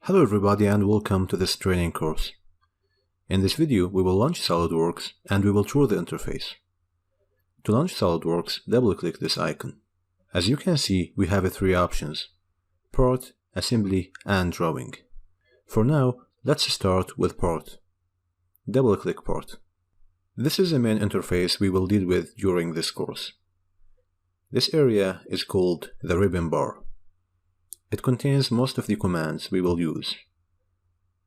Hello everybody and welcome to this training course. In this video we will launch SolidWorks and we will draw the interface. To launch SolidWorks, double-click this icon. As you can see, we have three options: Part, Assembly and Drawing. For now, let's start with Part. Double-click Part. This is the main interface we will deal with during this course. This area is called the ribbon bar. It contains most of the commands we will use.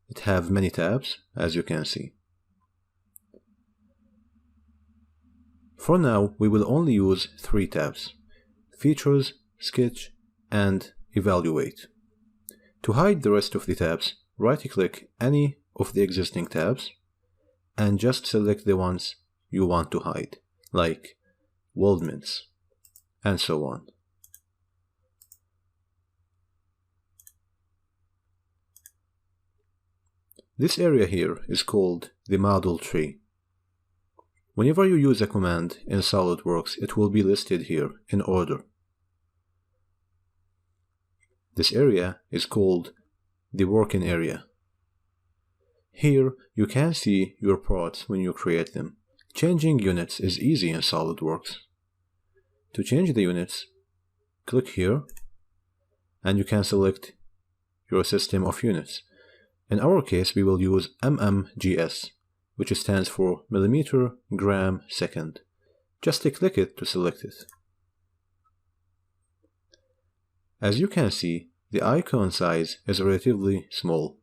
It has many tabs, as you can see. For now, we will only use three tabs: Features, Sketch, and Evaluate. To hide the rest of the tabs, right-click any of the existing tabs and just select the ones you want to hide, like weldments, and so on. This area here is called the model tree. Whenever you use a command in SolidWorks, it will be listed here in order. This area is called the working area. Here you can see your parts when you create them. Changing units is easy in SolidWorks. To change the units, click here and you can select your system of units. In our case, we will use mmgs, which stands for millimeter, gram, second. Just click it to select it. As you can see, the icon size is relatively small.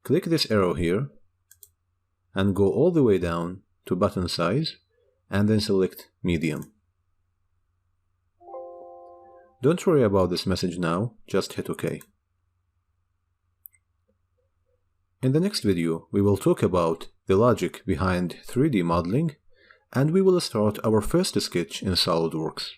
Click this arrow here and go all the way down to button size and then select medium. Don't worry about this message now, just hit OK. In the next video, we will talk about the logic behind 3D modeling, and we will start our first sketch in SolidWorks.